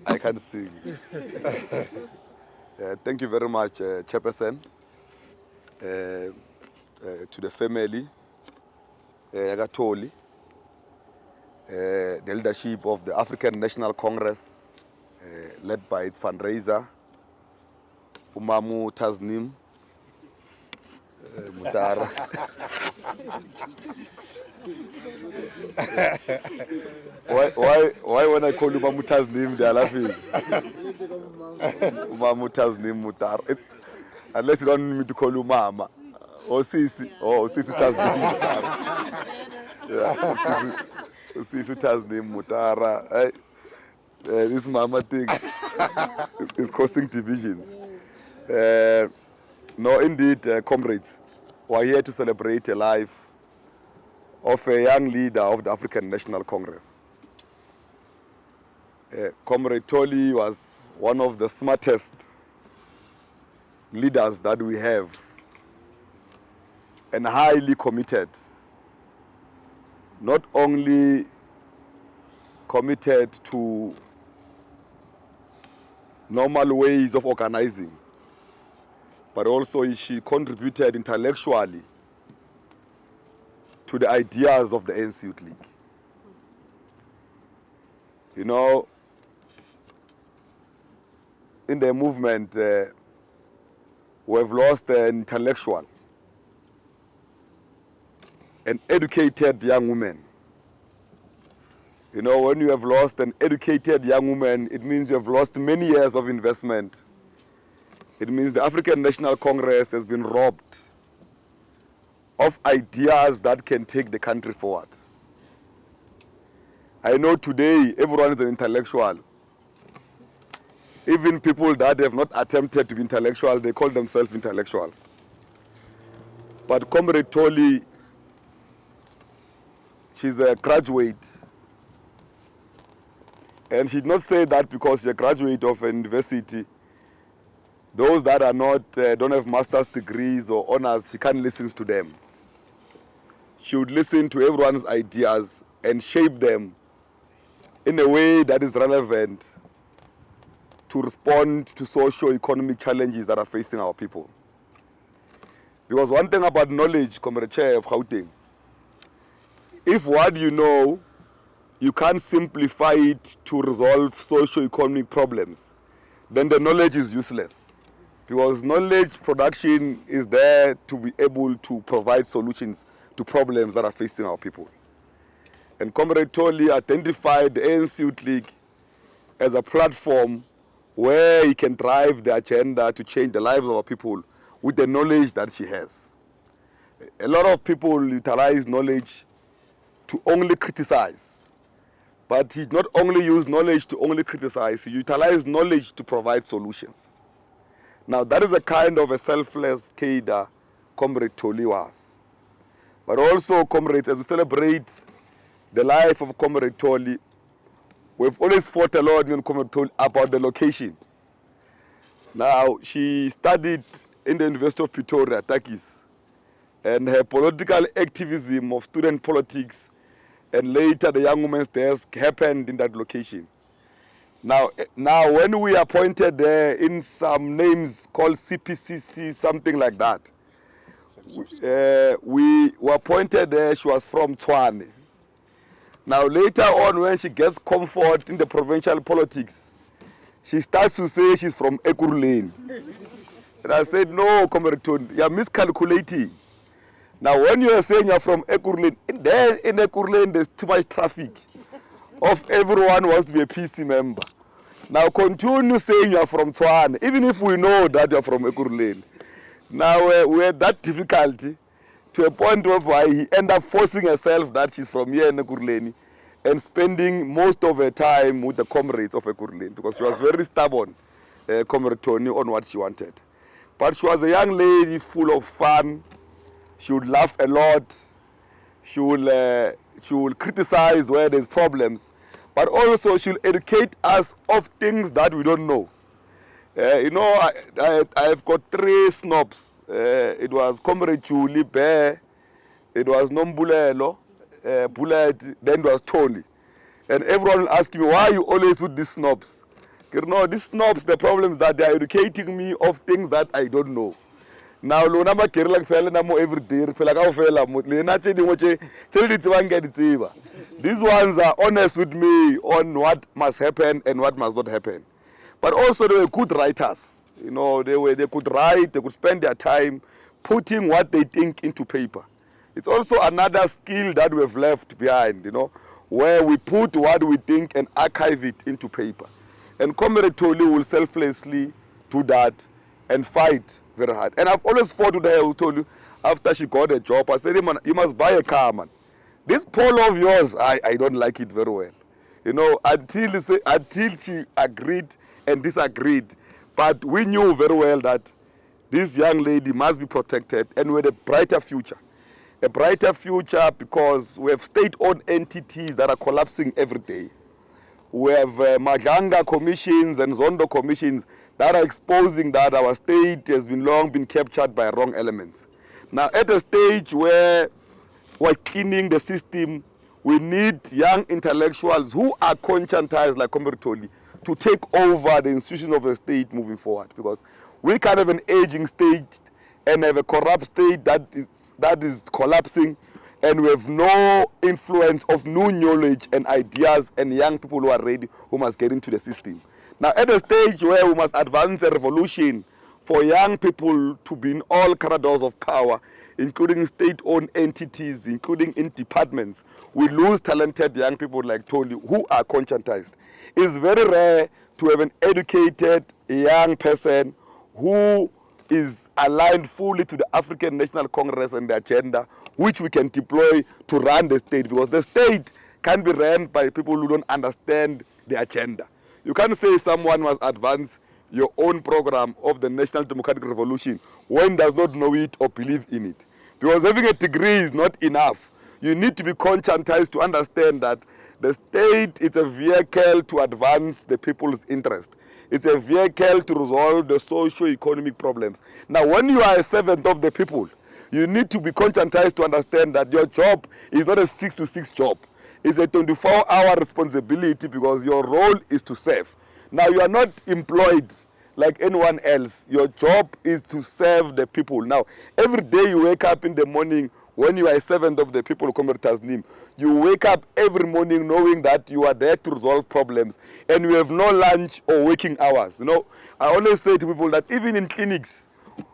I can't sing. Thank you very much, Chairperson, to the family, Tholi, the leadership of the African National Congress, led by its fundraiser, Umamu Tasnim Mutara. Why when I call Umamu Tasnim, they are laughing? Umamu Tasnim Mutara. Unless you don't need me to call you Mama. Or Sisi. Oh, Sisi Tasnim Mutara. Yeah, Sisi Tasnim Mutara. This Mama thing is causing divisions. No, indeed, comrades, we are here to celebrate the life of a young leader of the African National Congress. Comrade Tholi was one of the smartest leaders that we have and highly committed. Not only committed to normal ways of organizing, but also she contributed intellectually to the ideas of the ANC Youth League. You know, in the movement, we have lost an intellectual, an educated young woman. You know, when you have lost an educated young woman, it means you have lost many years of investment. It means the African National Congress has been robbed of ideas that can take the country forward. I know today everyone is an intellectual. Even people that have not attempted to be intellectual, they call themselves intellectuals. But Comrade Tholi, she's a graduate. And she did not say that because she's a graduate of a university. Those that are not, don't have master's degrees or honors, she can't listen to them. She would listen to everyone's ideas and shape them in a way that is relevant to respond to socio-economic challenges that are facing our people. Because one thing about knowledge, Comrade Chair of Gauteng, if what you know, you can't simplify it to resolve socio-economic problems, then the knowledge is useless. Because knowledge production is there to be able to provide solutions to problems that are facing our people. And Comrade Tholi identified the ANC Youth League as a platform where he can drive the agenda to change the lives of our people with the knowledge that she has. A lot of people utilize knowledge to only criticize. But he not only used knowledge to only criticize, he utilized knowledge to provide solutions. Now that is a kind of a selfless cadre Comrade Tholi was. But also, comrades, as we celebrate the life of Comrade Tholi, we've always fought a lot in Comrade Tholi about the location. Now, she studied in the University of Pretoria, Takis, and her political activism of student politics and later the Young Women's Desk happened in that location. Now when we appointed there in some names called CPCC, something like that, we were appointed there, she was from Tshwane. Now later on, when she gets comfort in the provincial politics, she starts to say she's from Ekurhuleni. And I said, no, Comrade Tholi, you're miscalculating. Now, when you are saying you're from Ekurhuleni, there in Ekurhuleni there's too much traffic of everyone wants to be a PC member. Now, continue saying you're from Tshwane, even if we know that you're from Ekurhuleni. Now, we had that difficulty to a point whereby he ended up forcing herself that she's from here in Ekurhuleni and spending most of her time with the comrades of Ekurhuleni because she was very stubborn, Comrade Tholi, on what she wanted. But she was a young lady full of fun. She would laugh a lot. She will criticize where there's problems. But also she'll educate us of things that we don't know. You know, I've got 3 snobs. It was Comrade Julie Bear, it was Nombulelo, Bullet, then it was Tholi. And everyone will ask me, why are you always with these snobs? You know, these snobs, the problem is that they are educating me of things that I don't know. Now, lona ma kere like fela na mo every day, fela ka fela mo le na tse dingwe tse di tsebang ke di tseba. These ones are honest with me on what must happen and what must not happen. But also they were good writers. You know, they could write, they could spend their time putting what they think into paper. It's also another skill that we've left behind, you know, where we put what we think and archive it into paper. And Comrade Tholi will selflessly do that and fight very hard. And I've always fought with her who told you after she got a job, I said, hey, man, you must buy a car, man. This polo of yours, I don't like it very well. You know, until she agreed and disagreed. But we knew very well that this young lady must be protected and with a brighter future. A brighter future because we have state-owned entities that are collapsing every day. We have Maganga commissions and Zondo commissions that are exposing that our state has long been captured by wrong elements. Now, at a stage where we're cleaning the system, we need young intellectuals who are conscientized, like Comrade Tholi, to take over the institutions of the state moving forward. Because we can't have an aging state and have a corrupt state that is collapsing, and we have no influence of new knowledge and ideas and young people who are ready, who must get into the system. Now, at a stage where we must advance a revolution for young people to be in all corridors of power, including state-owned entities, including in departments, we lose talented young people like Tholi who are conscientized. It's very rare to have an educated young person who is aligned fully to the African National Congress and the agenda, which we can deploy to run the state, because the state can be run by people who don't understand the agenda. You can't say someone must advance your own program of the National Democratic Revolution when does not know it or believe in it. Because having a degree is not enough. You need to be conscientized to understand that the state is a vehicle to advance the people's interest. It's a vehicle to resolve the socio-economic problems. Now, when you are a servant of the people, you need to be conscientized to understand that your job is not a 6 to 6 job. It's a 24-hour responsibility because your role is to serve. Now, you are not employed like anyone else. Your job is to serve the people. Now, every day you wake up in the morning, when you are a servant of the people, Comrade Tasneem, you wake up every morning knowing that you are there to resolve problems and you have no lunch or waking hours. You know, I always say to people that even in clinics,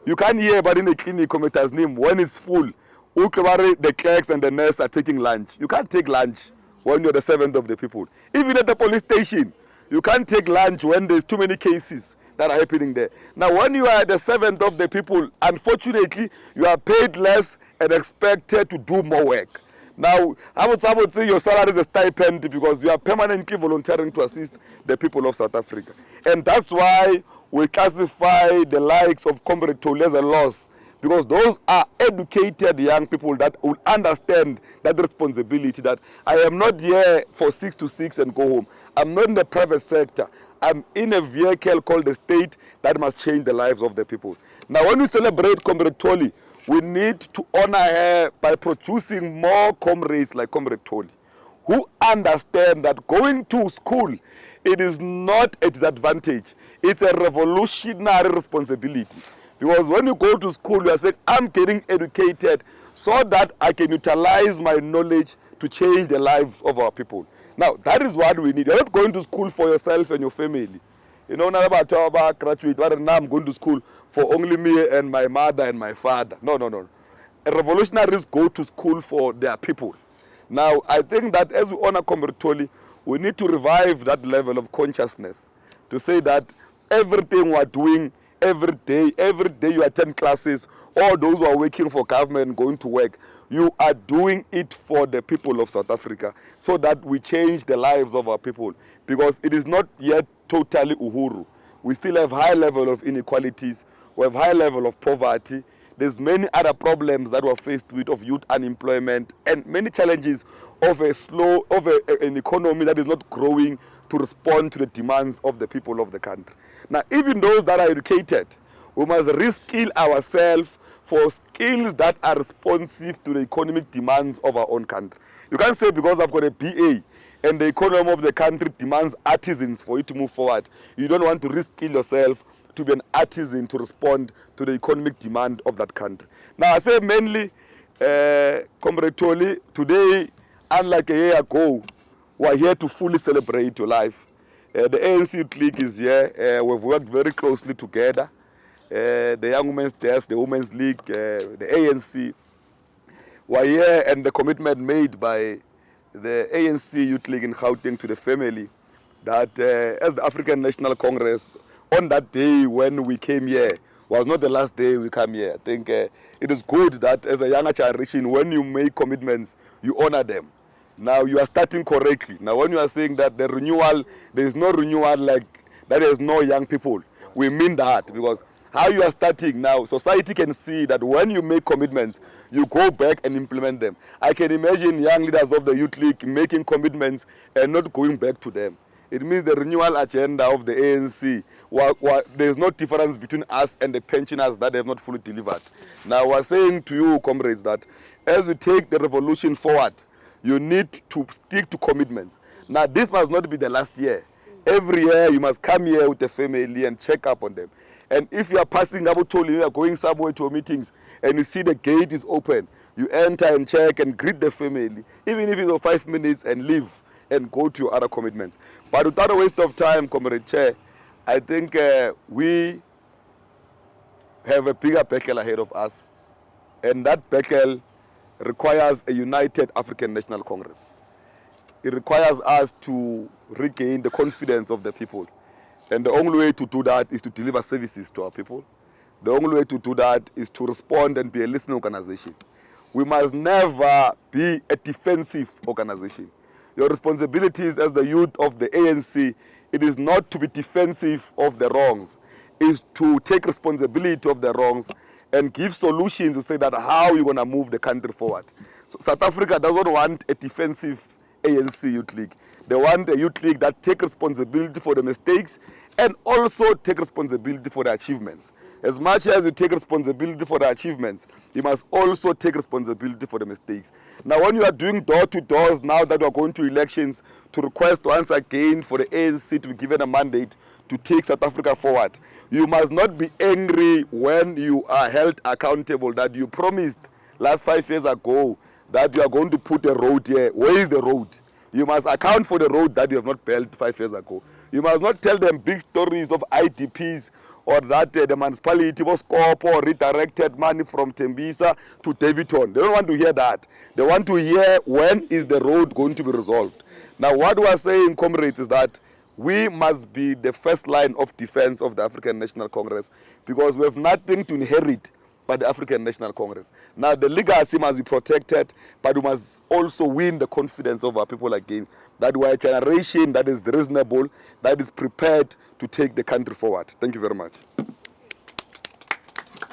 you can't hear about in a clinic, Comrade Tasneem, when it's full, the clerks and the nurse are taking lunch. You can't take lunch when you're the servant of the people. Even at the police station, you can't take lunch when there's too many cases that are happening there. Now, when you are the servant of the people, unfortunately, you are paid less and expected to do more work. Now, I would say your salary is a stipend because you are permanently volunteering to assist the people of South Africa. And that's why we classify the likes of Comrade Tholi as a loss, because those are educated young people that will understand that responsibility, that I am not here for 6 to 6 and go home. I'm not in the private sector. I'm in a vehicle called the state that must change the lives of the people. Now, when we celebrate Comrade Tholi, we need to honor her by producing more comrades like Comrade Tholi, who understand that going to school, it is not a disadvantage. It's a revolutionary responsibility. Because when you go to school, you are saying, I'm getting educated so that I can utilize my knowledge to change the lives of our people. Now, that is what we need. You're not going to school for yourself and your family. You know, not about graduate, but now I'm going to school for only me and my mother and my father. No, no, no. Revolutionaries go to school for their people. Now, I think that as we honor Comrade Tholi, we need to revive that level of consciousness to say that everything we're doing every day you attend classes, all those who are working for government, going to work, you are doing it for the people of South Africa so that we change the lives of our people, because it is not yet totally uhuru. We still have high level of inequalities, we have high level of poverty, there's many other problems that we're faced with of youth unemployment and many challenges of an economy that is not growing to respond to the demands of the people of the country. Now, even those that are educated, we must reskill ourselves for skills that are responsive to the economic demands of our own country. You can't say because I've got a BA and the economy of the country demands artisans for you to move forward. You don't want to reskill yourself to be an artisan to respond to the economic demand of that country. Now, I say mainly, Comrade Tholi, today, unlike a year ago, we are here to fully celebrate your life. The ANC Youth League is here. We've worked very closely together. The Young Women's Desk, the Women's League, the ANC were here, and the commitment made by the ANC Youth League in Gauteng to the family that as the African National Congress, on that day when we came here, was not the last day we come here. I think it is good that as a younger generation, when you make commitments, you honor them. Now you are starting correctly. Now when you are saying that the renewal, there is no renewal like that, there is no young people. We mean that, because how you are starting now, society can see that when you make commitments, you go back and implement them. I can imagine young leaders of the Youth League making commitments and not going back to them. It means the renewal agenda of the ANC, there is no difference between us and the pensioners that have not fully delivered. Now we're saying to you, comrades, that as we take the revolution forward, you need to stick to commitments. Now this must not be the last year. Every year you must come here with the family and check up on them. And if you are passing Abu Tholi, you are going somewhere to meetings, and you see the gate is open, you enter and check and greet the family, even if it's for 5 minutes, and leave and go to your other commitments. But without a waste of time, Comrade Chair, I think we have a bigger battle ahead of us, and that battle requires a united African National Congress. It requires us to regain the confidence of the people. And the only way to do that is to deliver services to our people. The only way to do that is to respond and be a listening organization. We must never be a defensive organization. Your responsibilities as the youth of the ANC, it is not to be defensive of the wrongs. It's to take responsibility of the wrongs and give solutions to say that how you're going to move the country forward. So South Africa doesn't want a defensive ANC Youth League. They want a youth league that take responsibility for the mistakes and also take responsibility for the achievements. As much as you take responsibility for the achievements, you must also take responsibility for the mistakes. Now, when you are doing door-to-doors, now that we are going to elections, to request once again for the ANC to be given a mandate to take South Africa forward, you must not be angry when you are held accountable that you promised last 5 years ago that you are going to put a road here. Where is the road? You must account for the road that you have not built 5 years ago. You must not tell them big stories of IDPs or that the municipality was scope or redirected money from Tembisa to Davidton. They don't want to hear that. They want to hear when is the road going to be resolved. Now what we are saying, comrades, is that we must be the first line of defense of the African National Congress, because we have nothing to inherit but the African National Congress. Now the legacy must be protected, but we must also win the confidence of our people again, that we are a generation that is reasonable, that is prepared to take the country forward. Thank you very much.